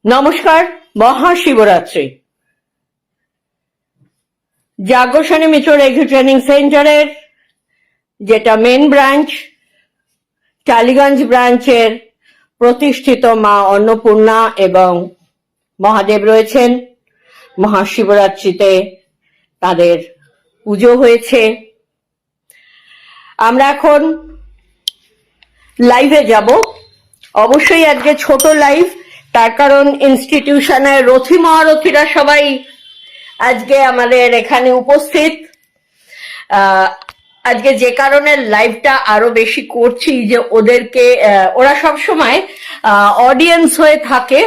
নমস্কার। মহাশিবরাত্রি যাজ্ঞসেনী মিত্র রেখি ট্রেনিং সেন্টারের যেটা মেন ব্রাঞ্চ টালিগঞ্জ ব্রাঞ্চের প্রতিষ্ঠিত মা অন্নপূর্ণা এবং মহাদেব রয়েছেন। মহাশিবরাত্রিতে তাদের পুজো হয়েছে। আমরা এখন লাইভে যাব। অবশ্যই আজকে ছোট লাইভ, তার কারণ ইনস্টিটিউশনের রথী মহারথীরা সবাই আজকে আমাদের এখানে উপস্থিত। আজকে যে কারণে লাইভটা আরো বেশি করছি যে ওরা সব সময় অডিয়েন্স হয়ে থাকে।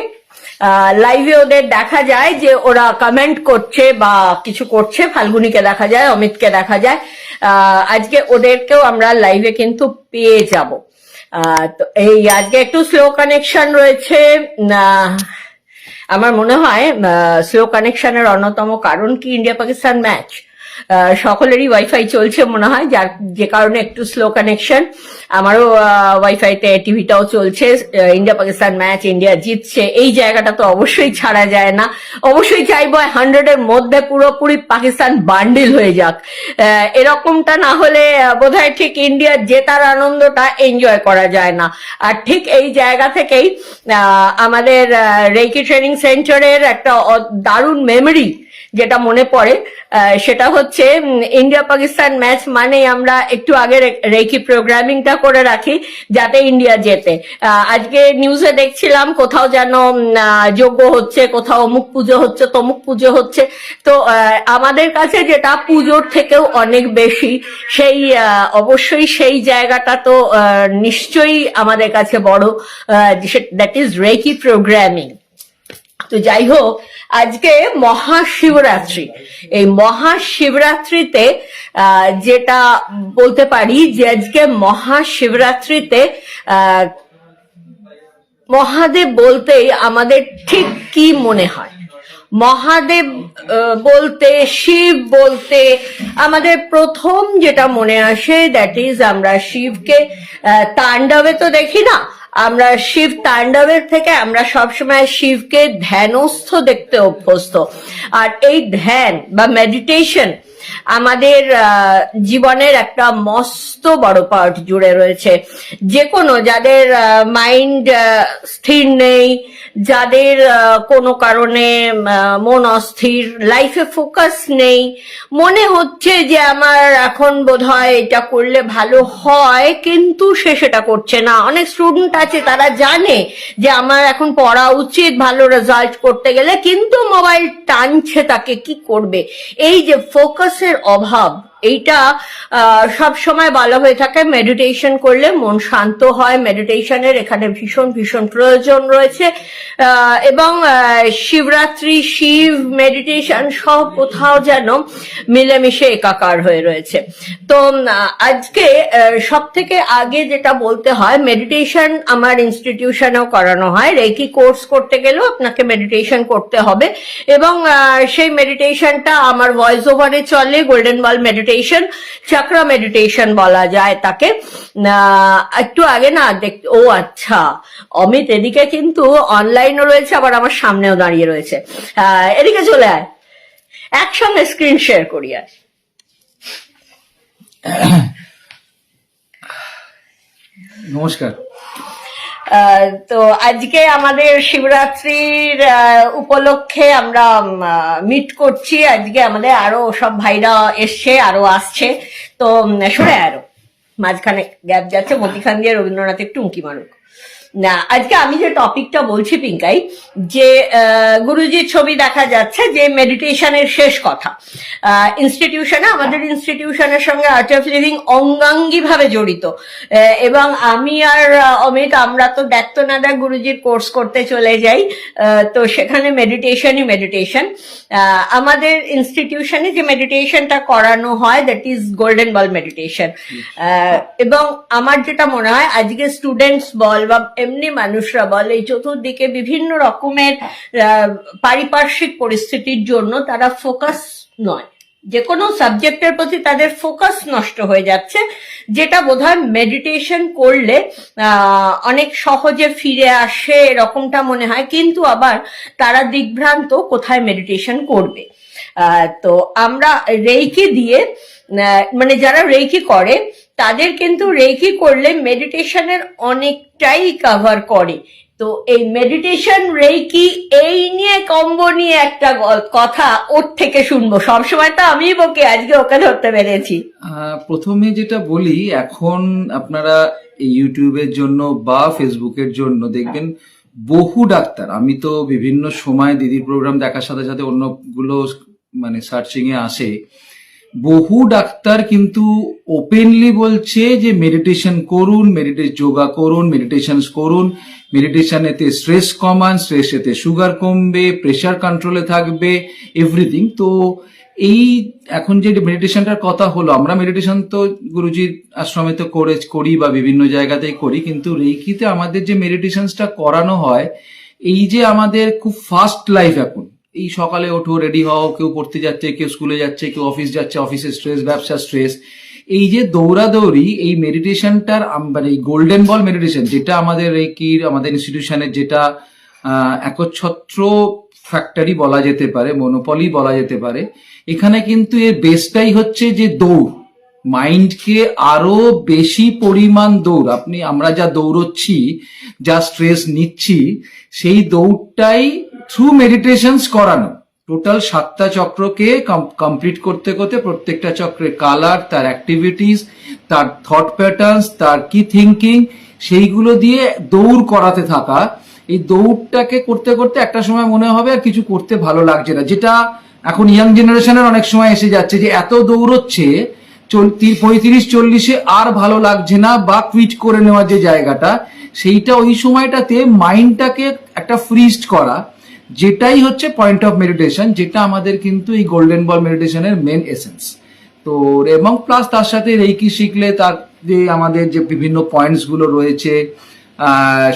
লাইভে ওদের দেখা যায় যে ওরা কমেন্ট করছে বা কিছু করছে। ফাল্গুনিকে দেখা যায়, অমিতকে দেখা যায়। আজকে ওদেরকেও আমরা লাইভে কিন্তু পেয়ে যাব। তো এই আজকে একটু স্লো কানেকশন রয়েছে। আমার মনে হয় স্লো কানেকশনের অন্যতম কারণ কি ইন্ডিয়া পাকিস্তান ম্যাচ। সকলেরই ওয়াইফাই চলছে মনে হয়, যে কারণে একটু স্লো কানেকশন। আমারও ওয়াইফাইতে টিভিটাও চলছে। ইন্ডিয়া পাকিস্তান ম্যাচ, ইন্ডিয়া জিতছে, এই জায়গাটা তো অবশ্যই ছাড়া যায় না। অবশ্যই চাইবো 100-এর মধ্যে পুরোপুরি পাকিস্তান বান্ডিল হয়ে যাক। এরকমটা না হলে বোধহয় ঠিক ইন্ডিয়ার জেতার আনন্দটা এনজয় করা যায় না। আর ঠিক এই জায়গা থেকেই আমাদের রেকি ট্রেনিং সেন্টারের একটা দারুণ মেমরি যেটা মনে পড়ে, সেটা হচ্ছে ইন্ডিয়া পাকিস্তান ম্যাচ মানে আমরা একটু আগে রেকি প্রোগ্রামিংটা করে রাখি যাতে ইন্ডিয়া জেতে। আজকে নিউজে দেখছিলাম কোথাও যেন যজ্ঞ হচ্ছে, কোথাও অমুক পুজো হচ্ছে, তমুক পুজো হচ্ছে। তো আমাদের কাছে যেটা পুজোর থেকেও অনেক বেশি, সেই অবশ্যই সেই জায়গাটা তো নিশ্চয়ই আমাদের কাছে বড়, দ্যাট ইজ রেকি প্রোগ্রামিং। তো যাই হোক, আজকে মহাশিবরাত্রি। এই মহাশিবরাত্রিতে যেটা বলতে পারি যে আজকে মহাশিবরাত্রিতে মহাদেব বলতেই আমাদের ঠিক কি মনে হয়? মহাদেব বলতে, শিব বলতে আমাদের প্রথম যেটা মনে আসে দ্যাট ইজ আমরা শিবকে তাণ্ডবে তো দেখি না, আমরা শিব তাণ্ডবের থেকে আমরা সবসময় শিবকে ধ্যানস্থ দেখতে অভ্যস্ত। আর এই ধ্যান বা মেডিটেশন আমাদের জীবনের একটা মস্ত বড় পার্ট জুড়ে রয়েছে। যে কোনো যাদের মাইন্ড স্থির নেই, যাদের কোনো কারণে মন অস্থির, লাইফে ফোকাস নেই, মনে হচ্ছে যে আমার এখন বোধহয় এটা করলে ভালো হয়, কিন্তু সে সেটা করছে না। অনেক স্টুডেন্ট আছে তারা জানে যে আমার এখন পড়া উচিত ভালো রেজাল্ট করতে গেলে, কিন্তু মোবাইল টানছে তাকে, কি করবে? এই যে ফোকাসের অভাব, এইটা সব সময় বলা হয়ে থাকে মেডিটেশন করলে মন শান্ত হয়। মেডিটেশনের এখানে ভীষণ ভীষণ প্রয়োজন রয়েছে। এবং শিবরাত্রি, শিব, মেডিটেশন সব কোথাও যেন মিলেমিশে একাকার হয়ে রয়েছে। তো আজকে সব থেকে আগে যেটা বলতে হয়, মেডিটেশন আমার ইনস্টিটিউশনেও করানো হয়। রেকি কোর্স করতে গেলেও আপনাকে মেডিটেশন করতে হবে, এবং সেই মেডিটেশনটা আমার ভয়েস ওভারে চলে। Golden ball meditation, chakra meditation বলা যায় তাকে। একটু আগে না ও আচ্ছা, অমিত এদিকে কিন্তু অনলাইনও রয়েছে, আবার আমার সামনেও দাঁড়িয়ে রয়েছে। এদিকে চলে আয়, একসঙ্গে স্ক্রিন শেয়ার করি। আর নমস্কার। তো আজকে আমাদের শিবরাত্রির উপলক্ষে আমরা মিট করছি। আজকে আমাদের আরো সব ভাইরা এসছে, আরো আসছে। তো সরে আরো মাঝখানে গ্যাপ যাচ্ছে, মধ্যখান দিয়ে রবীন্দ্রনাথ একটু উঁকি মারুক না। আজকে আমি যে টপিকটা বলছি পিঙ্কাই, যে গুরুজির ছবি দেখা যাচ্ছে, যে মেডিটেশনের শেষ কথা। ইনস্টিটিউশনে, আমাদের ইনস্টিটিউশনের সঙ্গে আর্ট অফ লিভিং অঙ্গাঙ্গি ভাবে জড়িত, এবং আমি আর অমিত আমরা তো দেখতো না দেখ গুরুজির কোর্স করতে চলে যাই। তো সেখানে মেডিটেশনই মেডিটেশন। আমাদের ইনস্টিটিউশনে যে মেডিটেশনটা করানো হয় that is golden ball meditation. এবং আমার যেটা মনে হয় আজকে স্টুডেন্টস বল বা এমনি মানুষরা বল, এই চতুর্দিকে বিভিন্ন রকমের পারিপার্শ্বিক পরিস্থিতির জন্য তারা ফোকাস নয়। যে কোনো সাবজেক্টের প্রতি তাদের ফোকাস নষ্ট হয়ে যাচ্ছে, যেটা বোধহয় মেডিটেশন করলে অনেক সহজে ফিরে আসে এরকমটা মনে হয়, কিন্তু আবার তারা দিগ্ভ্রান্ত কোথায় মেডিটেশন করবে। তো আমরা রেইকি দিয়ে মানে যারা রেইকি করে তাদের কিন্তু রেইকি করলে মেডিটেশনের অনেকটাই কভার করে। তো এই মেডিটেশন রেইকি এই নিয়ে কম্বো নিয়ে একটা কথা ওর থেকে শুনবো। সবসময় তো আমিই বকি, আজকে ওকে ধরতে পেরেছি। প্রথমে যেটা বলি, এখন আপনারা এই ইউটিউবের জন্য বা ফেসবুকের জন্য দেখবেন বহু ডাক্তার, আমি তো বিভিন্ন সময় দিদির প্রোগ্রাম দেখার সাথে সাথে অন্যগুলো মানে সার্চিং এ আসে, বহু ডাক্তার কিন্তু ওপেনলি বলছে যে মেডিটেশন করুন, যোগা করুন, মেডিটেশন করুন, মেডিটেশন এতে স্ট্রেস কমান, স্ট্রেস এতে সুগার কমবে, প্রেশার কন্ট্রোলে থাকবে, এভরিথিং। তো এই এখন যে মেডিটেশনটার কথা হলো, আমরা মেডিটেশন তো গুরুজির আশ্রমে তো করি বা বিভিন্ন জায়গাতেই করি, কিন্তু রেইকিতে আমাদের যে মেডিটেশনটা করানো হয়, এই যে আমাদের খুব ফাস্ট লাইফ এখন, এই সকালে ওঠো, রেডি হও, কেউ পড়তে যাচ্ছে, কেউ স্কুলে যাচ্ছে, কেউ অফিস যাচ্ছে, অফিসের স্ট্রেস, ব্যবসার স্ট্রেস, এই যে দৌড়াদৌড়ি, এই মেডিটেশনটার মানে এই গোল্ডেন বল মেডিটেশন যেটা আমাদের রেইকির, আমাদের ইনস্টিটিউশনের যেটা একচ্ছত্র ফ্যাক্টরি বলা যেতে পারে, মনোপলি বলা যেতে পারে, এখানে কিন্তু এর বেসটাই হচ্ছে যে দৌড়, মাইন্ডকে আরো বেশি পরিমাণ দৌড়, আমরা যা দৌড়চ্ছি, যা স্ট্রেস নিচ্ছি, সেই দৌড়টাই থ্রু মেডিটেশনস করানো। টোটাল 7টা চক্রকে কমপ্লিট করতে করতে প্রত্যেকটা চক্রের কালার, তার অ্যাক্টিভিটিস, তার থট প্যাটার্নস, তার কি থিঙ্কিং, সেইগুলো দিয়ে দৌড় করাতে থাকা। এই দৌড়টাকে করতে করতে একটা সময় মনে হবে আর কিছু করতে ভালো লাগছে না, যেটা এখন ইয়াং জেনারেশনের অনেক সময় এসে যাচ্ছে, যে এত দৌড়চ্ছে 35-40-এ আর ভালো লাগছে না, বা কুইট করে নেওয়ার যে জায়গাটা, সেইটা ওই সময়টাতে মাইন্ডটাকে একটা ফ্রিজ করা, যেটাই হচ্ছে পয়েন্ট অফ মেডিটেশন, যেটা আমাদের কিন্তু এই গোল্ডেন বল মেডিটেশনের মেন এসেন্স। তো এবং প্লাস তার সাথে রেইকি শিখলে তার যে আমাদের যে বিভিন্ন পয়েন্টস গুলো রয়েছে,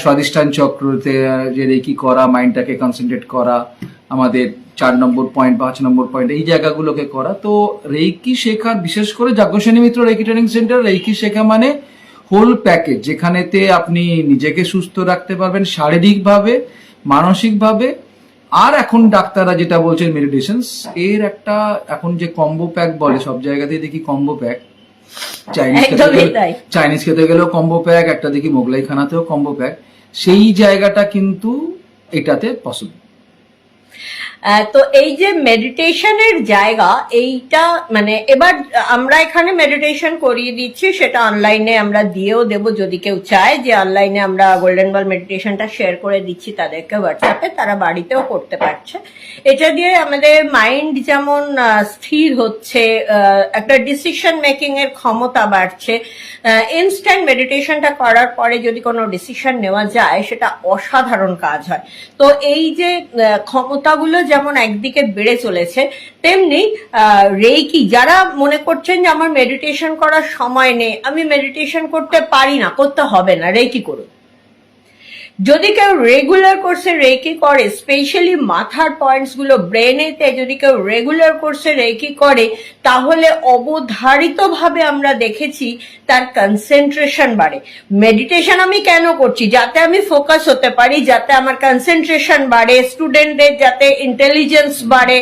স্বাধিষ্ঠান চক্রতে যে রেইকি করা, মাইন্ডটাকে কনসেন্ট্রেট করা, আমাদের 4 নম্বর পয়েন্ট, 5 নম্বর পয়েন্ট, এই জায়গাগুলোকে করা। তো রেইকি শেখার, বিশেষ করে যাজ্ঞসেনী মিত্র রেইকি ট্রেনিং সেন্টার, রেইকি শেখা মানে হোল প্যাকেজ, যেখানেতে আপনি নিজেকে সুস্থ রাখতে পারবেন শারীরিকভাবে, মানসিকভাবে, আর এখন ডাক্তাররা যেটা বলছেন মেডিটেশন, এর একটা এখন যে কম্বো প্যাক বলে, সব জায়গাতেই দেখি কম্বো প্যাক, চাইনিজ খেতে গেলেও কম্বো প্যাক, একটা দেখি মোগলাই খানাতেও কম্বো প্যাক, সেই জায়গাটা কিন্তু এটাতে পসিবল। তো এই যে মেডিটেশনের জায়গা, এইটা মানে এবার আমরা এখানে মেডিটেশন করিয়ে দিচ্ছি, সেটা অনলাইনে আমরা দিয়েও দেবো, যদি কেউ চায় যে অনলাইনে আমরা গোল্ডেন বল মেডিটেশনটা শেয়ার করে দিচ্ছি তাদেরকে হোয়াটসঅ্যাপে, তারা বাড়িতেও করতে পারছে। এটা দিয়ে আমাদের মাইন্ড যেমন স্থির হচ্ছে, একটা ডিসিশন মেকিং এর ক্ষমতা বাড়ছে। ইনস্ট্যান্ট মেডিটেশনটা করার পরে যদি কোনো ডিসিশন নেওয়া যায়, সেটা অসাধারণ কাজ হয়। তো এই যে ক্ষমতাগুলো যেমন একদিকে বেড়ে চলেছে, তেমনি রেইকি যারা মনে করছেন যে আমার মেডিটেশন করার সময় নেই, আমি মেডিটেশন করতে পারি না, করতে হবে না, রেইকি করুন। যদি কেউ রেগুলার কোর্সে রেইকি করে, স্পেশালি মাথার পয়েন্টস গুলো ব্রেনেতে যদি কেউ রেগুলার কোর্সে রেইকি করে, তাহলে অবধারিতভাবে আমরা দেখেছি তার কনসেন্ট্রেশন বাড়ে। মেডিটেশন আমি কেন করছি? যাতে আমি ফোকাস হতে পারি, যাতে আমার কনসেন্ট্রেশন বাড়ে, স্টুডেন্টদের যাতে ইন্টেলিজেন্স বাড়ে,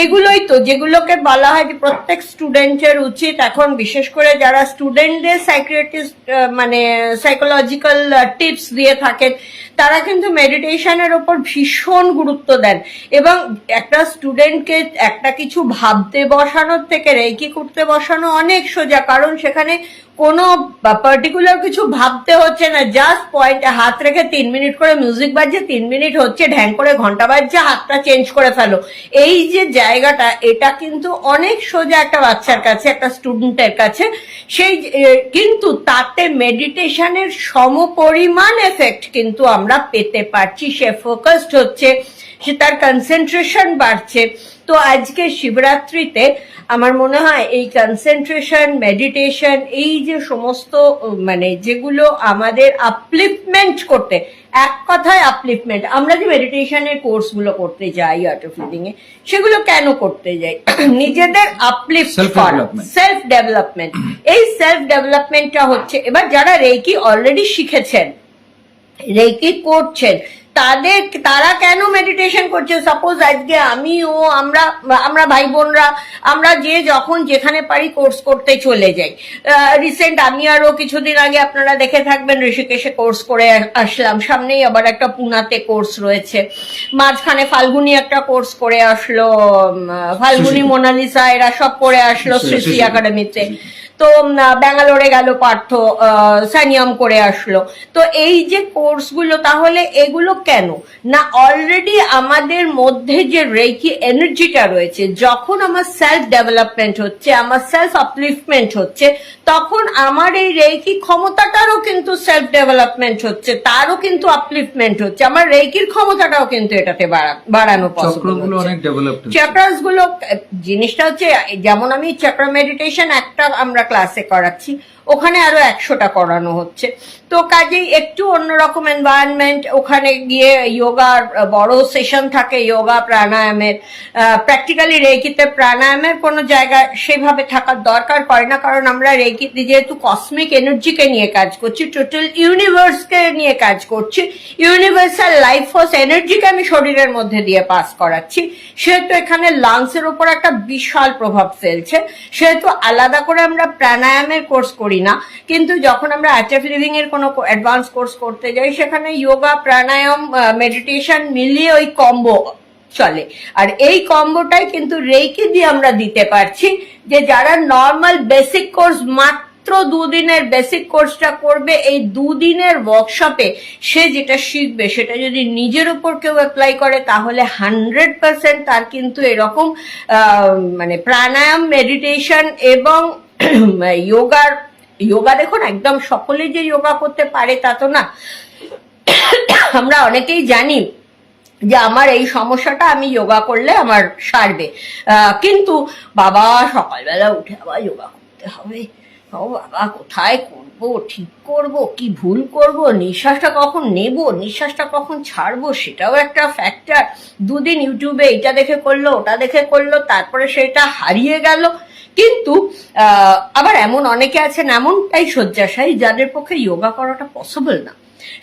এগুলোই তো যেগুলোকে বলা হয় যে প্রত্যেক স্টুডেন্টের উচিত, এখন বিশেষ করে যারা স্টুডেন্টদের সাইকিয়াট্রিস্ট মানে সাইকোলজিক্যাল টিপস দিয়ে থাকেন, তারা কিন্তু মেডিটেশনের ওপর ভীষণ গুরুত্ব দেন। এবং একটা স্টুডেন্টকে একটা কিছু ভাবতে বসানোর থেকে রেইকি করতে বসানো অনেক সোজা, কারণ সেখানে কোনো পার্টিকুলার কিছু ভাবতে হচ্ছে না, জাস্ট পয়েন্টে হাত রেখে 3 মিনিট করে মিউজিক বাজছে, 3 মিনিট হচ্ছে, ঢ্যাং করে ঘন্টা বাজছে, হাতটা চেঞ্জ করে ফেলো, এই যে জায়গাটা, এটা কিন্তু অনেক সোজা একটা বাচ্চার কাছে, একটা স্টুডেন্টের কাছে। সেই কিন্তু তাতে মেডিটেশনের সমপরিমাণ এফেক্ট কিন্তু আমরা পেতে পারছি। সে ফোকাসড হচ্ছে, সে তার কনসেন্ট্রেশন বাড়ছে। তো আজকে শিবরাত্রিতে আমার মনে হয় এই কনসেন্ট্রেশন, মেডিটেশন, এই যে সমস্ত মানে যেগুলো আমাদের আপলিফমেন্ট করতে, এক কথায় আপলিফমেন্ট, আমরা যে মেডিটেশনের কোর্সগুলো করতে যাই আর্ট অফ লিভিং এ, সেগুলো কেন করতে যাই? নিজেদের আপলিফট করা, সেলফ ডেভেলপমেন্ট। এই সেলফ ডেভেলপমেন্টটা হচ্ছে, এবার যারা রেকি অলরেডি শিখেছেন, রেকি করছেন, তারা কেন মেডিটেশন করছে? সাপোজ আজকে আমি ও আমরা ভাই বোনরা আমরা যে যখন যেখানে পারি কোর্স করতে চলে যাই। রিসেন্ট আমি আরো কিছুদিন আগে আপনারা দেখে থাকবেন ঋষিকেশে কোর্স করে আসলাম, সামনেই আবার একটা পুনাতে কোর্স রয়েছে, মাঝখানে ফাল্গুনি একটা কোর্স করে আসলো, ফাল্গুনি মোনালিসা এরা সব করে আসলো শ্রী একাডেমিতে। তো ব্যাঙ্গালোরে গেল পার্থ, সানিয়াম করে আসলো। তো এই যে কোর্সগুলো, তাহলে এগুলো কেন না? অলরেডি আমাদের মধ্যে যে রেকি এনার্জিটা রয়েছে, যখন আমার সেলফ ডেভেলপমেন্ট হচ্ছে, আমার সেলফ আপলিফমেন্ট হচ্ছে, তখন আমার এই রেকি ক্ষমতাটারও কিন্তু সেলফ ডেভেলপমেন্ট হচ্ছে, তারও কিন্তু আপলিফমেন্ট হচ্ছে, আমার রেকির ক্ষমতাটাও কিন্তু এটাতে বাড়ানো পসিবল। চক্রাস গুলো, জিনিসটা হচ্ছে যেমন আমি চক্র মেডিটেশন একটা আমরা ক্লাসে করাচ্ছি, ওখানে আরো 100টা করানো হচ্ছে। তো কাজেই একটু অন্যরকম এনভায়রনমেন্ট, ওখানে গিয়ে যোগার বড় সেশন থাকে, যোগা প্রাণায়ামের। প্র্যাকটিক্যালি রেকিতে প্রাণায়ামের কোনো জায়গা সেভাবে থাকার দরকার পড়ে না, কারণ আমরা রেকিতে যেহেতু কসমিক এনার্জিকে নিয়ে কাজ করছি, টোটাল ইউনিভার্সকে নিয়ে কাজ করছি, ইউনিভার্সাল লাইফ ফোর্স এনার্জিকে আমি শরীরের মধ্যে দিয়ে পাস করাচ্ছি, সেহেতু এখানে লাংসের উপর একটা বিশাল প্রভাব ফেলছে। সেহেতু আলাদা করে আমরা প্রাণায়ামের কোর্স করি না, কিন্তু যখন আমরা আর্ট অফ লিভিং এর কোনো অ্যাডভান্স কোর্স করতে যাই, সেখানে যোগা, প্রাণায়াম, মেডিটেশন মিলিয়ে ওই কম্বো চলে। আর এই কম্বোটাই কিন্তু রেকি দিয়ে আমরা দিতে পারছি, যে যারা নর্মাল বেসিক কোর্স মাত্র 2 দিনের বেসিক কোর্সটা করবে, এই 2 দিনের ওয়ার্কশপে সে যেটা শিখবে সেটা যদি নিজের উপর কেউ অ্যাপ্লাই করে, তাহলে 100% তার কিন্তু এরকম মানে প্রাণায়াম, মেডিটেশন এবং যোগা দেখুন, একদম সকলে যে যোগা করতে পারে তা তো না। আমরা অনেকেই জানি যে আমার এই সমস্যাটা আমি যোগা করলে আমার সারবে, কিন্তু বাবা সকালবেলা উঠে আবার যোগা করতে হবে, ও বাবা কোথায় করবো, ঠিক করব কি ভুল করব, নিঃশ্বাসটা কখন নেব, নিঃশ্বাসটা কখন ছাড়বো, সেটাও একটা ফ্যাক্টর। 2 দিন ইউটিউবে এটা দেখে করলো, ওটা দেখে করলো, তারপরে সেটা হারিয়ে গেল। কিন্তু আবার এমন অনেকে আছেন এমনটাই শয্যাশায়ী যাদের পক্ষে যোগা করাটা পসিবল না।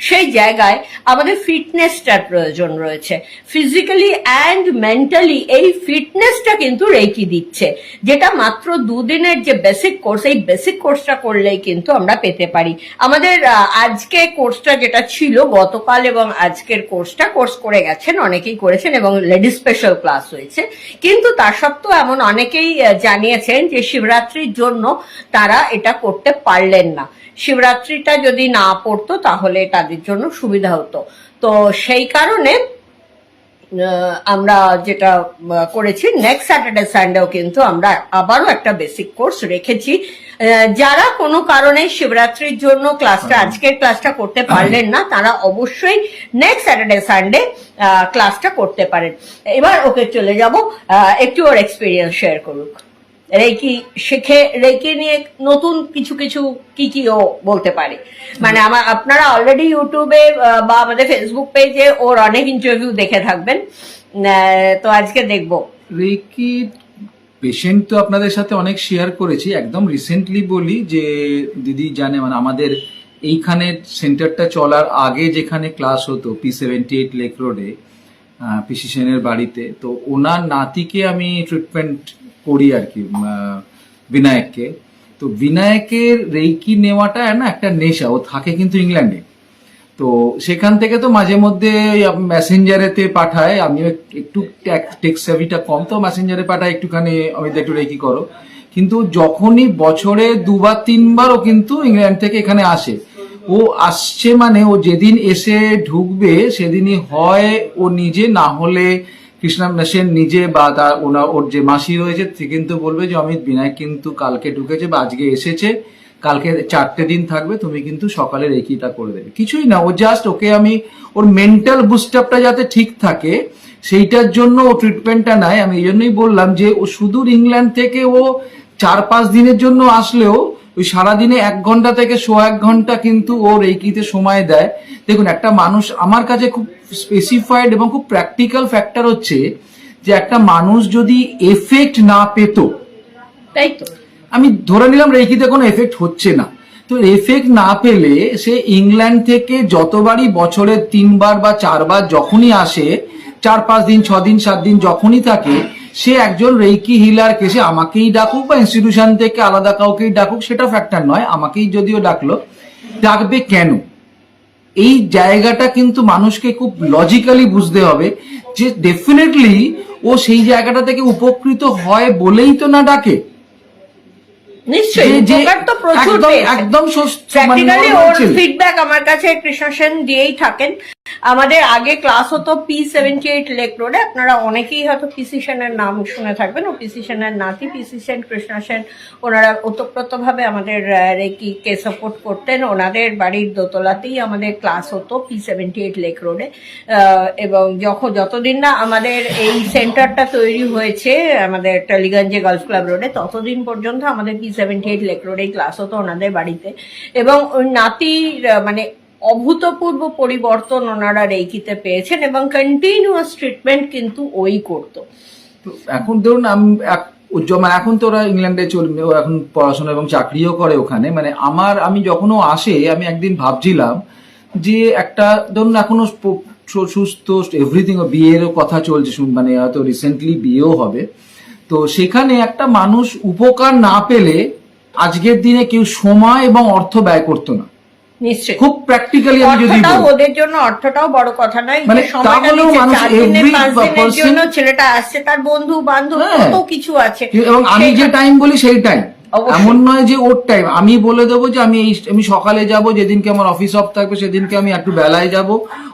সেই জায়গায় আমাদের ফিটনেসটার প্রয়োজন রয়েছে, ফিজিক্যালি অ্যান্ড মেন্টালি। এই ফিটনেসটা কিন্তু রেকি দিচ্ছে, যেটা মাত্র 2 দিনের যে বেসিক কোর্স, এই বেসিক কোর্সটা করলেই কিন্তু আমরা পেতে পারি। আমাদের আজকে কোর্সটা যেটা ছিল, গতকাল এবং আজকের কোর্স করে গেছেন, অনেকেই করেছেন এবং লেডিস স্পেশাল ক্লাস হয়েছে। কিন্তু তা সত্ত্বেও এমন অনেকেই জানিয়েছেন যে শিবরাত্রির জন্য তারা এটা করতে পারলেন না, শিবরাত্রিটা যদি না পড়তো তাহলে তাদের জন্য সুবিধা হতো। তো সেই কারণে আমরা যেটা করেছি, নেক্সট স্যাটারডে সানডেও কিন্তু আমরা আবারও একটা বেসিক কোর্স রেখেছি। যারা কোনো কারণে শিবরাত্রির জন্য ক্লাসটা, আজকের ক্লাসটা করতে পারলেন না, তারা অবশ্যই নেক্সট স্যাটারডে সানডে ক্লাসটা করতে পারেন। এবার ওকে চলে যাব, একটু ওর এক্সপিরিয়েন্স শেয়ার করুক। রেকি শিখে, রেকি নিয়ে নতুন কিছু কি ও বলতে পারে। মানে আপনারা অলরেডি ইউটিউবে বা আমাদের ফেসবুক পেজে ওর অনেক ইন্টারভিউ দেখে থাকবেন, তো আজকে দেখবো। রেকি পেশেন্ট তো আপনাদের সাথে অনেক শেয়ার করেছি, একদম রিসেন্টলি বলি যে দিদি জানে, মানে আমাদের এইখানে সেন্টারটা চলার আগে যেখানে ক্লাস হতো P78 লেক রোডে পিসি সেনের বাড়িতে, তো ওনার নাতিকে আমি ট্রিটমেন্ট করি আর কি, বিনায়ককে। তো বিনায়কের রেকি নেওয়াটা না একটা নেশা, ও থাকে কিন্তু ইংল্যান্ডে। তো সেখান থেকে তো মাঝে মধ্যে মেসেঞ্জারেতে পাঠায়, আমিও একটু টেক সেভিটা কম, তো মেসেঞ্জারে পাঠায় একটুখানি, অমিত একটু রেকি করো। কিন্তু যখনই বছরে 2 বা 3 বার ও কিন্তু ইংল্যান্ড থেকে এখানে আসে। ও আসছে মানে ও যেদিন এসে ঢুকবে সেদিনই হয় ও নিজে, না হলে কৃষ্ণা সেন নিজে বা তার ওর যে মাসি রয়েছে সে কিন্তু বলবে যে অমিত, বিনায়ক কিন্তু কালকে ঢুকেছে বা আজকে এসেছে, কালকে 4টে দিন থাকবে, তুমি কিন্তু সকালে রেকিটা করে দেবে। কিছুই না, ও জাস্ট ওকে আমি ওর মেন্টাল বুস্ট আপটা যাতে ঠিক থাকে সেইটার জন্য ও ট্রিটমেন্টটা নেয়। আমি এই জন্যই বললাম যে ও সুদূর ইংল্যান্ড থেকে ও 4-5 দিনের জন্য আসলেও ওই সারাদিনে 1 ঘন্টা থেকে 1.25 ঘন্টা কিন্তু ও রেকিতে সময় দেয়। দেখুন, একটা মানুষ, আমার কাছে খুব স্পেসিফাইড এবং খুব প্র্যাকটিক্যাল ফ্যাক্টর হচ্ছে যে একটা মানুষ যদি এফেক্ট না পেত, তাই তো আমি ধরে নিলাম রেকিতে কোনো এফেক্ট হচ্ছে না, তো এফেক্ট না পেলে সে ইংল্যান্ড থেকে যতবারই বছরে 3 বার বা 4 বার যখনই আসে, 4-5 দিন 6 দিন 7 দিন যখনই থাকে, সে একজন রেকি হিলারকে, সে আমাকেই ডাকুক বা ইনস্টিটিউশন থেকে আলাদা কাউকেই ডাকুক, সেটা ফ্যাক্টর নয়, আমাকেই যদিও ডাকলো, ডাকবে কেন? এই জায়গাটা কিন্তু মানুষকে খুব লজিক্যালি বুঝতে হবে যে ডেফিনেটলি ও সেই জায়গাটা থেকে উপকৃত হয় বলেই তো না ডাকে। নিশ্চয়ই উপকার তো প্রচুর পেয়েছে। একদম প্র্যাকটিক্যালি ওর ফিডব্যাক আমার কাছে কৃষ্ণ সেন দিয়েই থাকেন। আমাদের আগে ক্লাস হতো P78 লেক রোডে, আপনারা অনেকেই হয়তো পিসি সেনের নাম শুনে থাকবেন। ও পিসি সেনের নাতি পিসি সেন, কৃষ্ণ সেন, ওনারা ওতপ্রোতভাবে আমাদের রেকিকে সাপোর্ট করতেন। ওনাদের বাড়ির দোতলাতেই আমাদের ক্লাস হতো P78 লেক রোডে। এবং যতদিন না আমাদের এই সেন্টারটা তৈরি হয়েছে আমাদের টালিগঞ্জে গলফ ক্লাব রোডে, ততদিন পর্যন্ত আমাদের P78 লেক রোডেই ক্লাস হতো ওনাদের বাড়িতে। এবং ওই নাতির মানে অভূতপূর্ব পরিবর্তন ওনারা রেকিতে পেয়েছেন এবং কন্টিনিউয়াস ট্রিটমেন্ট কিন্তু ওই করতো। এখন ধরুন এখন তো ওরা ইংল্যান্ডে চলবে, ও এখন পড়াশোনা এবং চাকরিও করে ওখানে। মানে আমি যখন ও আসে, আমি একদিন ভাবছিলাম যে একটা ধরুন এখনো সুস্থ এভরিথিং, বিয়েরও কথা চলছে, মানে হয়তো রিসেন্টলি বিয়েও হবে, তো সেখানে একটা মানুষ উপকার না পেলে আজকের দিনে কেউ সময় এবং অর্থ ব্যয় করতো না। নিশ্চয়ই খুব প্র্যাকটিক্যালি আমি যদি বলি, ওদের জন্য অর্থটাও বড় কথা নয়। মানে তাহলেও মানুষ জন্য ছেলেটা আসছে, তার বন্ধু বান্ধব কত কিছু আছে, এবং আমি যে টাইম বলি সেই টাইম, এমন নয় যে ওর টাইম। আমি বলে দেবো যে আমি সকালে যাব, যেদিনকে আমার অফিস অফ থাকবে সেদিনকে আমি একটু বেলায় যাব,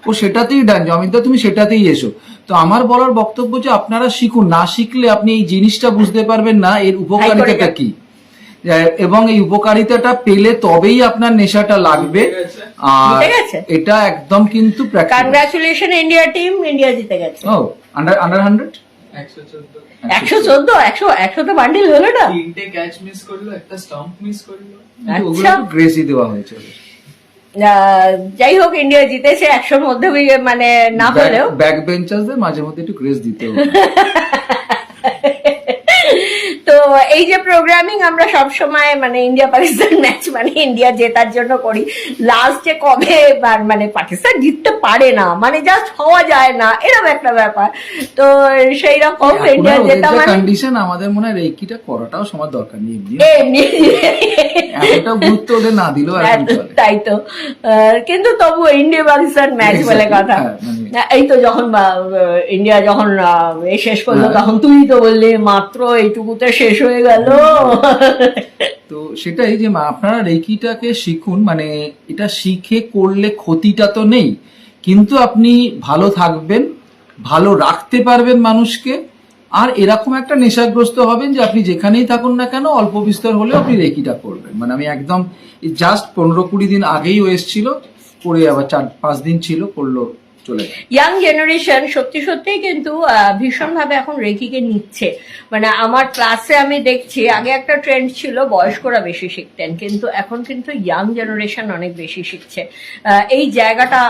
ও সেটাতেই ডান, অমিতা তুমি সেটাতেই এসো। তো আমার বলার বক্তব্য যে আপনারা শিখুন, না শিখলে আপনি এই জিনিসটা বুঝতে পারবেন না এর উপকারিতাটা কি, এবং এই উপকারিতাটা পেলে তবেই আপনার নেশাটা লাগবে। আর এটা একদম কিন্তু কংগ্রাচুলেশন ইন্ডিয়া টিম, ইন্ডিয়া জিতে গেছে। ও আন্ডার 100 114 তো বান্ডিল হলো না, 3টে ক্যাচ মিস করলো, একটা স্টাম্প মিস করলো, ওগুলো গ্রেসই দেওয়া হয়েছে। যাই হোক, ইন্ডিয়া জিতেছে 100-র মধ্যে, মানে না হলেও ব্যাক বেঞ্চারদের মাঝে মধ্যে একটু গ্রেস দিতে হবে। তো এই যে প্রোগ্রামিং আমরা সব সময় মানে ইন্ডিয়া পাকিস্তান ম্যাচ মানে ইন্ডিয়া জেতার জন্য করি, লাস্ট যে কবে মানে পাকিস্তান জিততে পারে না, মানে জাস্ট হওয়া যায় না, এরকম একটা ব্যাপার। তো সেই রকম ইন্ডিয়া জেতা মানে কন্ডিশন, আমাদের মনে হয় রেকিটা করাটাও সময় দরকার নেই, এমনি এতটা গুরুত্ব ওদের না দিলেও এখন চলে। তাই তো, কিন্তু তবু ইন্ডিয়া পাকিস্তান ম্যাচ বলে কথা। এই তো যখন ইন্ডিয়া যখন শেষ করলো, তখন তুই তো বললি মাত্র এইটুকুতে শেষ হয়ে গেল। তো সেটাই যে আপনারা রেকিটাকে শিখুন, মানে এটা শিখে করলে ক্ষতিটা তো নেই, কিন্তু আপনি ভালো থাকবেন, ভালো রাখতে পারবেন মানুষকে, আর এরকম একটা নেশাগ্রস্ত হবেন যে আপনি যেখানেই থাকুন না কেন অল্প বিস্তর হলেও আপনি রেকিটা করবেন। মানে আমি একদম জাস্ট 15-20 দিন আগেই ও এসেছিল, করে আবার 4-5 দিন ছিল, করলো, চলে। ইয়াং জেনারেশন সত্যি সত্যি কিন্তু ভীষণভাবে এখন রেকিকে নিচ্ছে। মানে আমার ক্লাসে আমি দেখছি, আগে একটা ট্রেন্ড ছিল বয়স্করা বেশি শিখতেন, কিন্তু এখন কিন্তু ইয়াং জেনারেশন অনেক বেশি শিখছে। এই জায়গাটা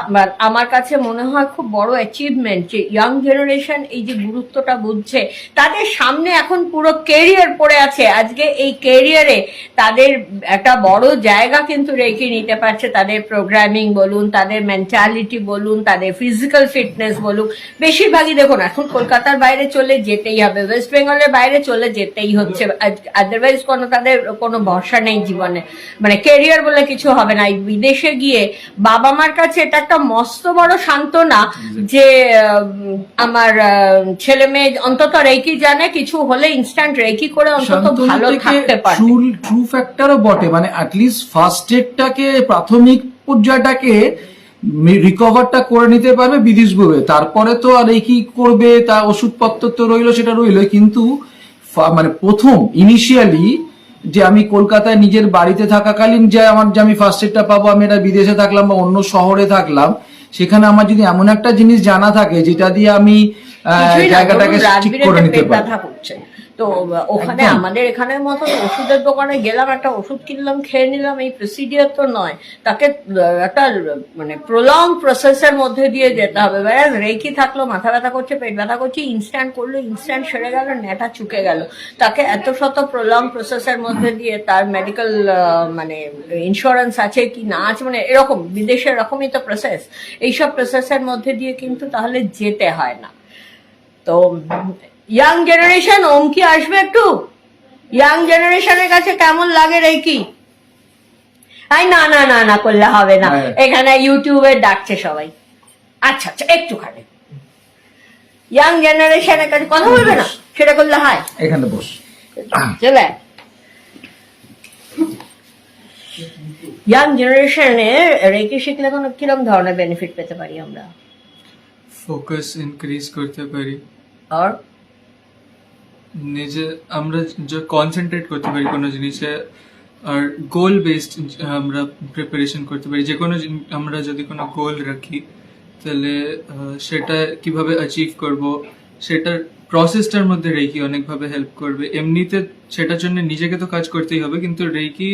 আমার কাছে মনে হয় খুব বড় অ্যাচিভমেন্ট যে ইয়াং জেনারেশন এই যে গুরুত্বটা বুঝছে। তাদের সামনে এখন পুরো কেরিয়ার পড়ে আছে, আজকে এই কেরিয়ারে তাদের একটা বড় জায়গা কিন্তু রেকি নিতে পারছে। তাদের প্রোগ্রামিং বলুন, তাদের মেন্টালিটি বলুন, তাদের ফিজিক্যাল ফিটনেস বলুন, বেশিরভাগই দেখুন এখন কলকাতার বাইরে চলে যেতেই হবে, ওয়েস্ট বেঙ্গলের বাইরে চলে যেতেই হচ্ছে, আদারওয়াইজ তাদের কোনো ভরসা নেই জীবনে, মানে ক্যারিয়ার বলে কিছু হবে না। বিদেশে গিয়ে বাবা মার কাছে এটা একটা মস্ত বড় সান্ত্বনা যে আমার ছেলে মেয়ে অন্তত রেকি জানে, কিছু হলে ইনস্ট্যান্ট রেকি করে অন্তত ভালো থাকতে পারে। ট্রু ফ্যাক্টরও বটে, মানে অ্যাটলিস্ট ফার্স্ট এডটাকে, প্রাথমিক পর্যায়টাকে রিকভারটা করে নিতে পারবে বিদেশ বয়ে, তারপরে তো আর এই কি করবে, তা ওষুধপত্র তো রইলো, সেটা রইলো, কিন্তু মানে প্রথম ইনিশিয়ালি যে আমি কলকাতায় নিজের বাড়িতে থাকাকালীন যে আমি ফার্স্ট এডটা পাবো, আমি এটা বিদেশে থাকলাম বা অন্য শহরে থাকলাম, সেখানে আমার যদি এমন একটা জিনিস জানা থাকে যেটা দিয়ে আমি কিছুই না, জায়গাটাকে ধরুন ঠিক রাজবীরের করে একটা নিতে পেট পারি। ব্যথা করছে, তো ওখানে একদম। আমাদের এখানের মতো ওষুধের দোকানে গেলাম, একটা ওষুধ কিনলাম, খেয়ে নিলাম, এই প্রসিডিওর তো নয়। তাকে একটা মানে প্রলং প্রসেসের মধ্যে দিয়ে যেতে হবে। রেকি থাকলো, মাথা ব্যথা করছে, পেট ব্যথা করছে, ইনস্ট্যান্ট করলো, ইনস্ট্যান্ট সেরে গেল, নেটা চুকে গেল। তাকে এত শত প্রলং প্রসেসের মধ্যে দিয়ে তার মেডিকেল মানে ইন্স্যুরেন্স আছে কি না আছে, মানে এরকম বিদেশে এরকমই তো প্রসেস। এইসব প্রসেসের মধ্যে দিয়ে কিন্তু তাহলে যেতে হয় না। তো ইয়াং জেনারেশন, ওম কি আসবে একটু? ইয়াং জেনারেশনের কাছে কেমন লাগে রেকি? আই না না না না করলে হবে না, হ্যাঁ। এখানে ইউটিউবে ডাকছে সবাই। আচ্ছা আচ্ছা, একটুখানি ইয়াং জেনারেশনের কাছে কথা বলবে না, সেটা করলে হয়। এখানে বস। চলে ইয়াং জেনারেশনে রেকি শিখলে কোনো কিরম ধরনের বেনিফিট পেতে পারি আমরা? ফোকাস ইনক্রিজ করতে পারি, আর নিজে আমরা যে কনসেন্ট্রেট করতে পারি কোনো জিনিসে, আর গোল বেসড আমরা প্রিপারেশন করতে পারি। যে কোনো আমরা যদি কোনো গোল রাখি, তাহলে সেটা কিভাবে অ্যাচিভ করব, সেটার প্রসেসটার মধ্যে রেকি অনেকভাবে হেল্প করবে। এমনিতে সেটার জন্য নিজেকে তো কাজ করতেই হবে, কিন্তু রেকি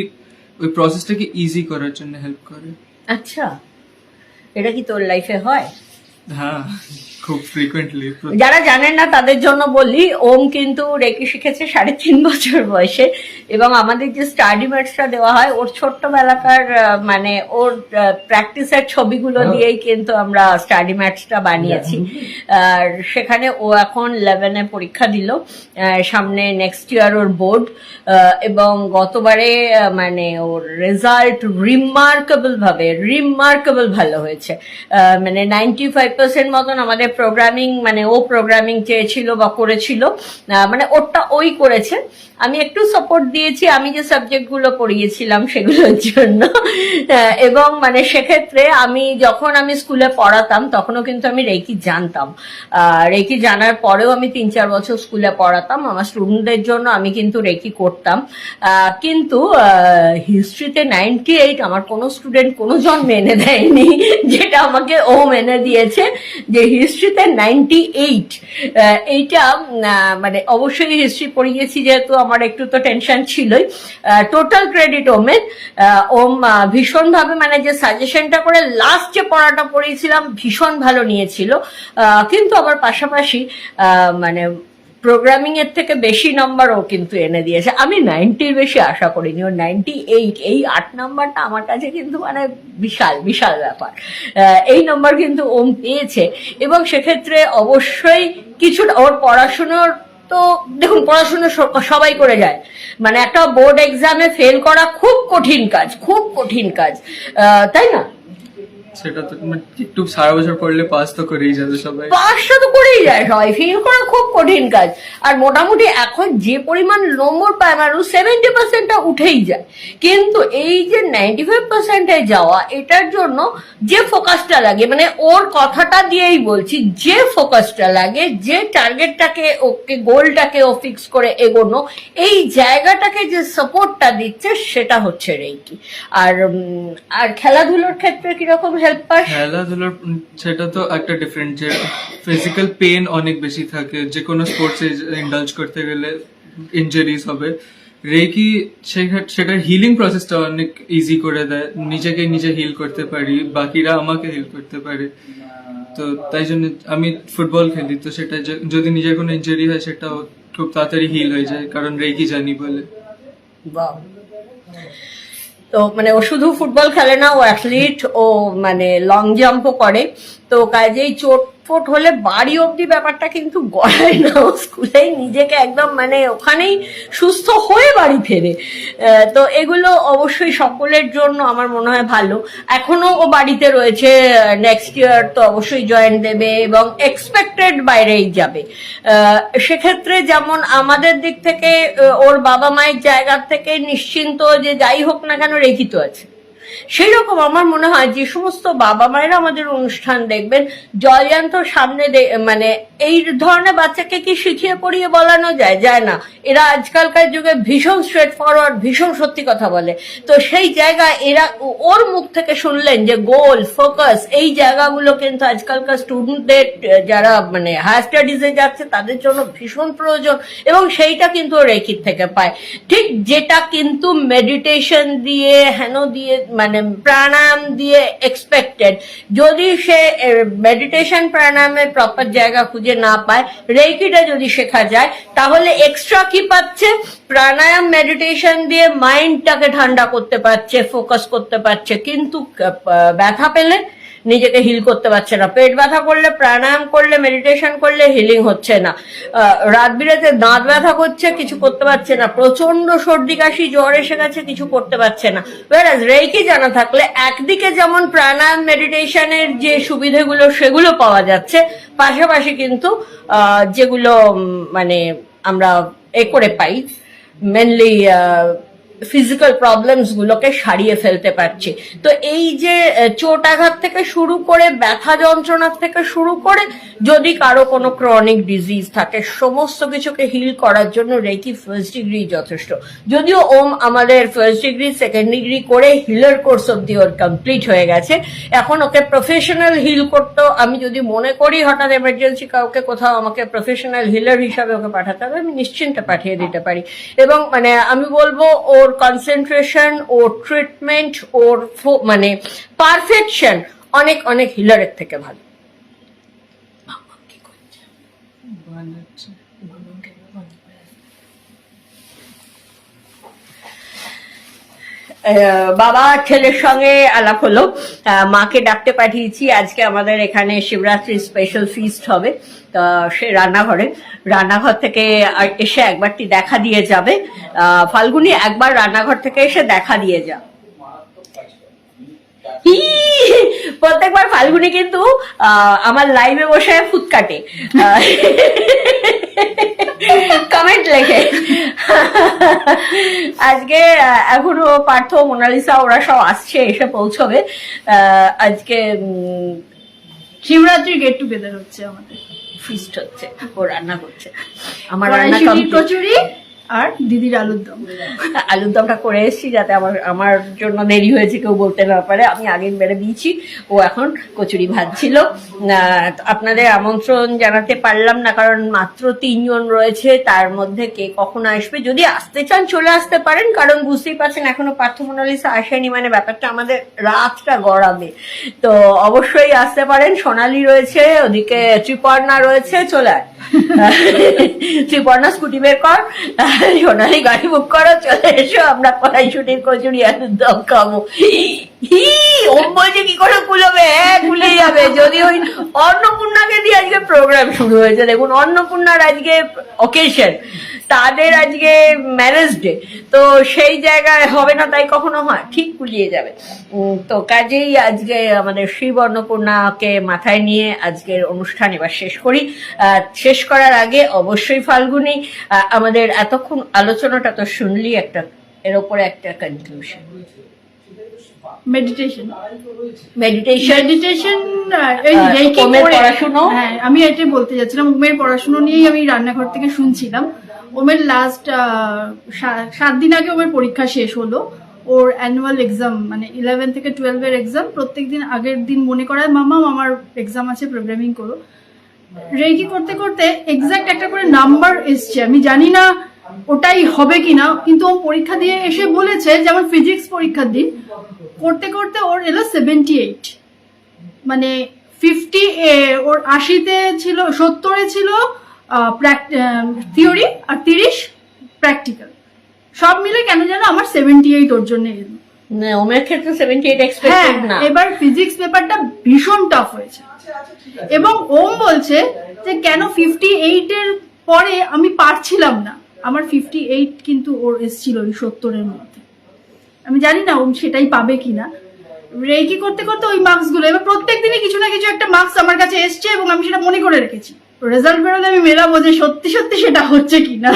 ওই প্রসেসটাকে ইজি করার জন্য হেল্প করে। আচ্ছা, এটা কি তোর লাইফে হয়? হ্যাঁ, খুব ফ্রিকুয়েন্টলি। যারা জানেন না তাদের জন্য বলি, ওম কিন্তু রেকি শিখেছে 3.5 বছর বয়সে, এবং আমাদের যে স্টাডি ম্যাটসটা দেওয়া হয় ওর ছোট্টবেলাকার মানে ওর প্র্যাকটিসের ছবিগুলো দিয়েই কিন্তু আমরা স্টাডি ম্যাটসটা বানিয়েছি। আর সেখানে ও এখন 11-এ পরীক্ষা দিল, সামনে নেক্সট ইয়ার ওর বোর্ড, এবং গতবারে মানে ওর রেজাল্ট রিমার্কেবল ভালো হয়েছে। মানে 95% মতন আমাদের প্রোগ্রামিং, মানে ও প্রোগ্রামিং চেয়েছিল বা করেছিল, মানে ওরটা ওই করেছে। আমি একটু সাপোর্ট দিয়েছি আমি যে সাবজেক্টগুলো পড়িয়েছিলাম সেগুলোর জন্য। এবং মানে সেক্ষেত্রে যখন আমি স্কুলে পড়াতাম তখনও কিন্তু আমি রেকি জানতাম। রেকি জানার পরেও আমি 3-4 বছর স্কুলে পড়াতাম, আমার স্টুডেন্টদের জন্য আমি কিন্তু রেকি করতাম। কিন্তু হিস্ট্রিতে 98 আমার কোনো স্টুডেন্ট কোনো জন্মে এনে দেয়নি, যেটা আমাকে ও এনে দিয়েছে, যে হিস্ট্রিতে 98। এইটা মানে অবশ্যই হিস্ট্রি পড়িয়েছি যেহেতু আমার একটু তো টেনশন ছিলই। Total credit ওমের। ওম ভীষণভাবে মানে যে সাজেশনটা করে লাস্ট যে পড়াটা পড়িয়েছিলাম ভীষণ ভালো নিয়েছিল, কিন্তু আবার পাশাপাশি মানে প্রোগ্রামিং এর থেকে বেশি নাম্বার ও কিন্তু এনে দিয়েছে। আমি 90-র বেশি আশা করিনি, ও 98, এই 8 নাম্বারটা আমার কাছে কিন্তু মানে বিশাল বিশাল ব্যাপার। এই নাম্বার কিন্তু ওম পেয়েছে, এবং সেক্ষেত্রে অবশ্যই কিছুটা ওর পড়াশুনোর, তো দেখুন পড়াশুনো সবাই করে যায়, মানে একটা বোর্ড এক্সামে ফেল করা খুব কঠিন কাজ, খুব কঠিন কাজ, তাই না? সেটা তো মানে একটু সারা বছর পড়লে পাস তো করেই যাবে সবাই। পাসটা তো করেই যায় সবাই, ফেল করা খুব কঠিন কাজ। আর মোটামুটি এখন যে পরিমাণ নম্বর পায় মানুষ 70%টা উঠেই যায়, কিন্তু এই যে 95%-এ যাওয়া, এটার জন্য যে ফোকাসটা লাগে, মানে ওর কথাটা দিয়েই বলছি, যে ফোকাসটা লাগে, যে টার্গেটটাকে ওকে গোলটাকে ও ফিক্স করে এগোনো, এই জায়গাটাকে যে সাপোর্টটা দিচ্ছে সেটা হচ্ছে রেকি। আর খেলাধুলোর ক্ষেত্রে কিরকম হেল্প পাস? খেলাধুলার সেটা তো একটা ডিফারেন্ট, যে ফিজিক্যাল পেন অনেক বেশি থাকে, যে কোনো স্পোর্টসে ইন্ডালজ করতে গেলে ইনজুরিজ হবে। রেকি সেটার হিলিং প্রসেসটা অনেক ইজি করে দেয়, নিজেকে নিজে হিল করতে পারি, বাকিরা আমাকে হিল করতে পারে। তো তাই জন্য আমি ফুটবল খেলি, তো সেটা যদি নিজের কোনো ইনজুরি হয় সেটা খুব তাড়াতাড়ি হিল হয়ে যায়, কারণ রেকি জানি বলে। বাহ। তো মানে ও শুধু ফুটবল খেলে না, ও অ্যাথলিট, ও মানে লং জাম্পও করে। তো কাজেই চোট ফোট হলে বাড়ি অবধি ব্যাপারটা কিন্তু গড়ায় না, ও স্কুলেই নিজেকে একদম মানে ওখানেই সুস্থ হয়ে বাড়ি ফেরে। তো এগুলো অবশ্যই সকলের জন্য আমার মনে হয় ভালো। এখনো ও বাড়িতে রয়েছে, নেক্সট ইয়ার তো অবশ্যই জয়েন দেবে এবং এক্সপেক্টেড বাইরেই যাবে। সেক্ষেত্রে যেমন আমাদের দিক থেকে ওর বাবা মায়ের জায়গা থেকে নিশ্চিন্ত যে যাই হোক না কেন রেখিত আছে, সেই রকম আমার মনে হয় যে সমস্ত বাবা মায়েরা আমাদের অনুষ্ঠান দেখবেন, জয়জান্ত সামনে মানে এই ধরনের বাচ্চাকে কি শিখিয়ে পড়িয়ে বলানো যায়? যায় না। এরা আজকালকার যুগে ভীষণ স্ট্রেট ফরওয়ার্ড, ভীষণ সত্যি কথা বলে। তো সেই জায়গায় এরা ওর মুখ থেকে শুনলেন যে গোল, ফোকাস, এই জায়গাগুলো কিন্তু আজকালকার স্টুডেন্টদের যারা মানে হায়ার স্টাডিজে যাচ্ছে তাদের জন্য ভীষণ প্রয়োজন, এবং সেইটা কিন্তু রেকির থেকে পায়। ঠিক যেটা কিন্তু মেডিটেশন দিয়ে, হেন দিয়ে, মানে প্রাণায়াম দিয়ে এক্সপেক্টেড। যদি সে মেডিটেশন প্রাণায়ামের প্রপার জায়গা খুঁজে না পায়, রেকিটা যদি শেখা যায়, তাহলে এক্সট্রা কি পাচ্ছে? প্রাণায়াম মেডিটেশন দিয়ে মাইন্ডটাকে ঠান্ডা করতে পারছে, ফোকাস করতে পারছে, কিন্তু ব্যথা পেলে নিজেকে হিল করতে পারছে না। পেট ব্যথা করলে, প্রাণায়াম করলে, মেডিটেশন করলে হিলিং হচ্ছে না। রাত বিরাতে দাঁত ব্যথা করছে, কিছু করতে পারছে না। প্রচন্ড সর্দি কাশি, জ্বর এসে গেছে, কিছু করতে পারছে না। ওয়ারাজ রেকি জানা থাকলে একদিকে যেমন প্রাণায়াম মেডিটেশনের যে সুবিধাগুলো সেগুলো পাওয়া যাচ্ছে, পাশাপাশি কিন্তু যেগুলো মানে আমরা করে পাই, মেনলি ফিজিক্যাল প্রবলেমস গুলোকে সারিয়ে ফেলতে পারছি। তো এই যে চোট আঘাত থেকে শুরু করে, ব্যথা যন্ত্রণার থেকে শুরু করে, যদি কারো কোনো ক্রনিক ডিজিজ থাকে, সমস্ত কিছুকে হিল করার জন্য রেকি ফার্স্ট ডিগ্রি যথেষ্ট। যদিও ওম আমাদের ফার্স্ট ডিগ্রি, সেকেন্ড ডিগ্রি করে হিলার কোর্স অব্দি ওর কমপ্লিট হয়ে গেছে। এখন ওকে প্রফেশনাল হিল করতে, আমি যদি মনে করি হঠাৎ এমার্জেন্সি কাউকে কোথাও আমাকে প্রফেশনাল হিলার হিসাবে ওকে পাঠাতে হবে, আমি নিশ্চিন্তে পাঠিয়ে দিতে পারি। এবং মানে আমি বলবো ওর কনসেন্ট্রেশন, ওর ট্রিটমেন্ট, ওর মানে পারফেকশন অনেক অনেক হিলারের থেকে ভালো। বাবা ছেলের সঙ্গে আলাপ হলো, মাকে ডাকতে পাঠিয়েছি। আজকে আমাদের এখানে শিবরাত্রি স্পেশাল ফিস্ট হবে। সে রান্নাঘর থেকে এসে একবারটি দেখা দিয়ে যাবে। ফাল্গুনি, একবার রান্নাঘর থেকে এসে দেখা দিয়ে যা। প্রত্যেকবার ফাল্গুনি কিন্তু আমার লাইভে বসে ফুট কাটে, কমেন্ট লেখে। আজকে এখনো পার্থ, মোনালিসা ওরা সব আসছে, এসে পৌঁছবে। আজকে শিবরাত্রির গেট টুগেদার হচ্ছে, আমাদের ফিস্ট হচ্ছে, ও রান্না করছে। আমার রান্না কচুরি আর দিদির আলুর দমটা করে এসেছি, যাতে আমার জন্য দেরি হয়েছে কেউ বলতে না পারে। আমি আগে বেড়ে দিয়েছি, ও এখন কচুরি ভাজছিল। আপনাদের আমন্ত্রণ জানাতে পারলাম না, কারণ মাত্র 3 জন রয়েছে, তার মধ্যে কে কখন আসবে। যদি আসতে চান চলে আসতে পারেন, কারণ বুঝতেই পারছেন এখনো পার্থ মোনালিসা আসেনি, মানে ব্যাপারটা আমাদের রাতটা গড়াবে। তো অবশ্যই আসতে পারেন। সোনালি রয়েছে, ওদিকে ত্রিপর্ণা রয়েছে, চলে আয়। ত্রিপর্ণা স্কুটি বের কর, সোনালি গাড়ি বুক করো, চলে এসো, আমরা কড়াইশুটির কচুরি আলুর দম খাবো। ওম বলছে কি করে কুলবে? কুলে যাবে। যদি ওই অন্নপূর্ণাকে দিয়ে আজকে প্রোগ্রাম শুরু হয়েছে। দেখুন, অন্নপূর্ণার আজকে অকেশন, তাদের আজকে ম্যারেজ ডে, তো সেই জায়গায় হবে না তাই কখনো হয়? ঠিক কুলিয়ে যাবে। তো কাজেই আজকে আমাদের শিব অন্নপূর্ণাকে মাথায় নিয়ে আজকের অনুষ্ঠান এবার শেষ করি। শেষ করার আগে অবশ্যই ফাল্গুনি, আমাদের এতক্ষণ আলোচনাটা তো শুনলি, এর উপরে একটা কনক্লুশন। মেডিটেশন পড়াশুনো। হ্যাঁ, আমি এটাই বলতে যাচ্ছিলাম। ওমের পড়াশুনো নিয়েই আমি রান্নাঘর থেকে শুনছিলাম। ওমের লাস্ট 7 দিন আগে ওমের পরীক্ষা শেষ হলো। ওর অ্যানুয়াল এক্সাম, মানে 11 থেকে 12 এর এক্সাম। প্রত্যেকদিন আগের দিন মনে করায়, মামা আমার এক্সাম আছে, প্রোগ্রামিং করো। রেকি করতে করতে এক্সাক্ট একটা করে নাম্বার এসছে, আমি জানি না ওটাই হবে কিনা, কিন্তু ও পরীক্ষা দিয়ে এসে বলেছে, যেমন ফিজিক্স পরীক্ষার দিন করতে করতে ওর এলো 78, মানে 50, ওর 80-তে ছিল, 70-এ ছিল থিওরি আর 30 প্র্যাকটিক্যাল। সব মিলে কেন যেন আমার 78 ওর জন্য এলো। ওমের ক্ষেত্রে 78 এক্সপেক্টেড না। এবার ফিজিক্স পেপারটা ভীষণ টাফ হয়েছে, এবং ওম বলছে যে কেন 58 এর পরে আমি পারছিলাম না। আমার 58 কিন্তু ওর এসেছিল ওই 70-এর মধ্যে। আমি জানি না ওম সেটাই পাবে কিনা। রেকি করতে করতে ওই মার্কস গুলো, এবার প্রত্যেকদিনই কিছু না কিছু একটা মার্কস আমার কাছে এসছে, এবং আমি সেটা মনে করে রেখেছি। রেজাল্ট বেরোলে আমি মেলাবো যে সত্যি সত্যি সেটা হচ্ছে কিনা।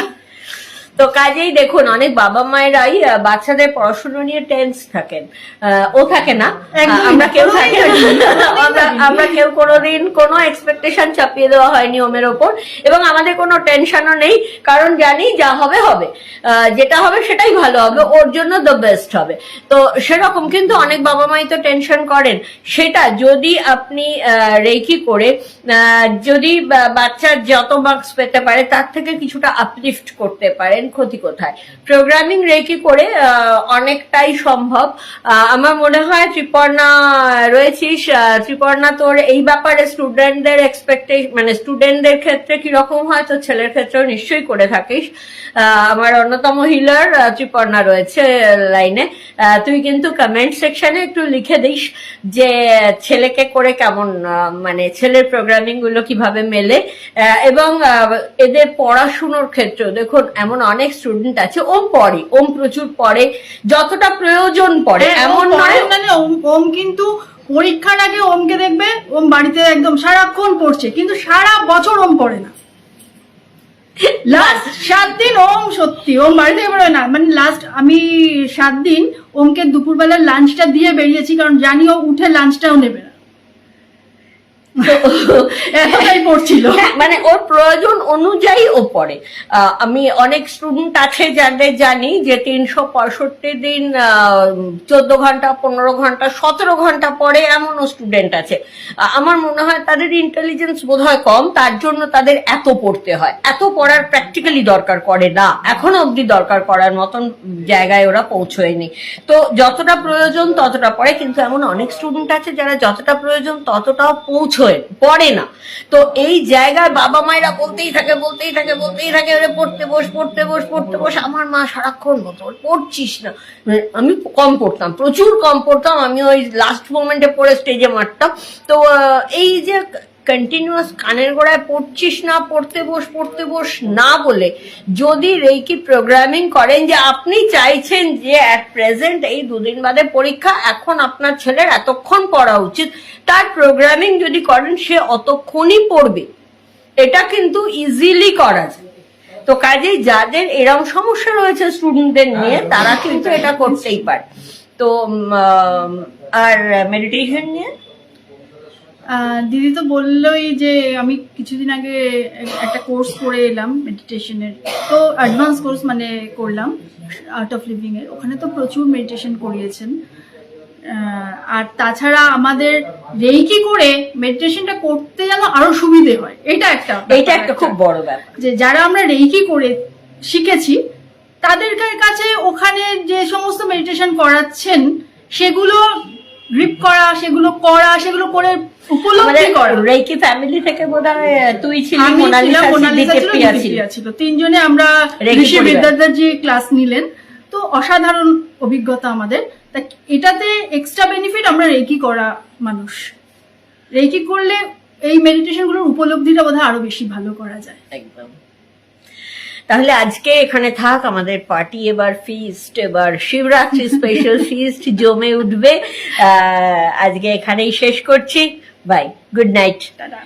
তো কাজেই দেখুন অনেক বাবা মায়েরাই বাচ্চাদের পড়াশোনা নিয়ে টেন্স থাকেন, ও থাকে না, একদমই আমরা না, কেউ কোনোদিন থাকি না। আমরা কেউ কোনোদিন কোনো এক্সপেকটেশন চাপিয়ে দেওয়া হয়নি ওমের ওপর, এবং আমাদের কোনো টেনশনও নেই, কারণ জানি যা হবে হবে, যেটা হবে সেটাই ভালো হবে, ওর জন্য দ্য বেস্ট হবে। তো সেরকম কিন্তু অনেক বাবা মাই তো টেনশন করেন, সেটা যদি আপনি রেকি করে যদি বাচ্চা যত মার্কস পেতে পারে তার থেকে কিছুটা আপলিফট করতে পারেন, ক্ষতি কোথায়? প্রোগ্রামিং রেকি করে অনেকটাই সম্ভব। আমার মনে হয় ত্রিপর্ণা রয়েছিস, ত্রিপর্ণা তোর এই ব্যাপারে স্টুডেন্টদের এক্সপেকটেশন, মানে স্টুডেন্টদের ক্ষেত্রে কিরকম হয়, তো ছেলের ক্ষেত্রেও নিশ্চয়ই করে থাকিস। আমার অন্যতম হিলার ত্রিপর্ণা রয়েছে লাইনে, তুই কিন্তু কমেন্ট সেকশনে একটু লিখে দিস যে ছেলেকে করে কেমন, মানে ছেলের প্রোগ্রামিং গুলো কিভাবে মেলে, এবং এদের পড়াশুনোর ক্ষেত্রেও দেখুন এমন অনেক স্টুডেন্ট আছে, ওম পড়ে, ওম প্রচুর পড়ে, যতটা প্রয়োজন পড়ে, এমন নয়। মানে ওম কিন্তু পরীক্ষার আগে ওমকে দেখবে ওম বাড়িতে একদম সারাক্ষণ পড়ছে, কিন্তু সারা বছর ওম পড়ে না। লাস্ট 7 দিন ওম সত্যি ওম বাড়িতে বেরোয় না, মানে লাস্ট আমি 7 দিন ওমকে দুপুরবেলা লাঞ্চটা দিয়ে বেরিয়েছি, কারণ জানি ও উঠে লাঞ্চটাও নেবে না, এতটাই পড়ছিল। মানে ওর প্রয়োজন অনুযায়ী ও পড়ে। আমি অনেক স্টুডেন্ট আছে যাদের জানি যে 365 দিন 14 ঘন্টা, 15 ঘন্টা, 17 ঘন্টা পড়ে, এমনও স্টুডেন্ট আছে। আমার মনে হয় তাদের ইন্টেলিজেন্স বোধ হয় কম, তার জন্য তাদের এত পড়তে হয়। এত পড়ার প্র্যাকটিক্যালি দরকার করে না, এখনো অবধি দরকার করার মতন জায়গায় ওরা পৌঁছয়নি। তো যতটা প্রয়োজন ততটা পড়ে, কিন্তু এমন অনেক স্টুডেন্ট আছে যারা যতটা প্রয়োজন ততটাও পড়ে না। তো এই জায়গায় বাবা মায়েরা বলতেই থাকে ওরে পড়তে বস। আমার মা সারাক্ষণ বলতো পড়ছিস না। আমি কম পড়তাম, প্রচুর কম পড়তাম, আমি ওই লাস্ট মোমেন্টে পড়ে স্টেজে মারতাম। তো এই যে কন্টিনিউয়াস কানের গোড়ায় পড়ছিস না, পড়তে বস না বলে যদি রেকি প্রোগ্রামিং করেন, যে আপনি চাইছেন যে অ্যাট প্রেজেন্ট এই 2 দিন বাদে পরীক্ষা, এখন আপনার ছেলের এতক্ষণ পড়া উচিত, তার প্রোগ্রামিং যদি করেন সে অতক্ষণই পড়বে, এটা কিন্তু ইজিলি করা যায়। তো কাজেই যাদের এরকম সমস্যা রয়েছে স্টুডেন্টদের নিয়ে, তারা কিন্তু এটা করতেই পারে। তো আর মেডিটেশন নিয়ে দিদি তো বললোই যে আমি কিছুদিন আগে একটা কোর্স করে এলাম মেডিটেশনের, তো অ্যাডভান্স কোর্স মানে করলাম আর্ট অফ লিভিং এর, ওখানে তো প্রচুর মেডিটেশন করিয়েছেন। আর তাছাড়া আমাদের রেকি করে মেডিটেশনটা করতে যেন আরো সুবিধে হয়, এটা একটা খুব বড় ব্যাপার, যে যারা আমরা রেকি করে শিখেছি তাদের কাছে ওখানে যে সমস্ত মেডিটেশন করাচ্ছেন সেগুলো গ্রিপ করা, সেগুলো করে উপলব্ধি করা। রেকি ফ্যামিলি থেকে বোধহয় তুই ছিলি, আমি ছিলাম, মোনালিসা মোনালিসা ছিল, প্রিয়া প্রিয়া ছিল, তিনজনে আমরা রেকি ঋষি পরিবার। বিদ্যাধরজি ক্লাস নিলেন। তো অসাধারণ অভিজ্ঞতা আমাদের। তা এটাতে এক্সট্রা বেনিফিট, আমরা রেকি করা মানুষ, রেকি করলে এই মেডিটেশন গুলোর উপলব্ধিটা বোধহয় আরো বেশি ভালো করা যায়। একদম। তাহলে আজকে এখানে থাক, আমাদের পার্টি এবার ফিস্ট, এবার শিবরাত্রি স্পেশাল ফিস্ট জমে উঠবে। আজকে এখানেই শেষ করছি, বাই, গুড নাইট। টাটা।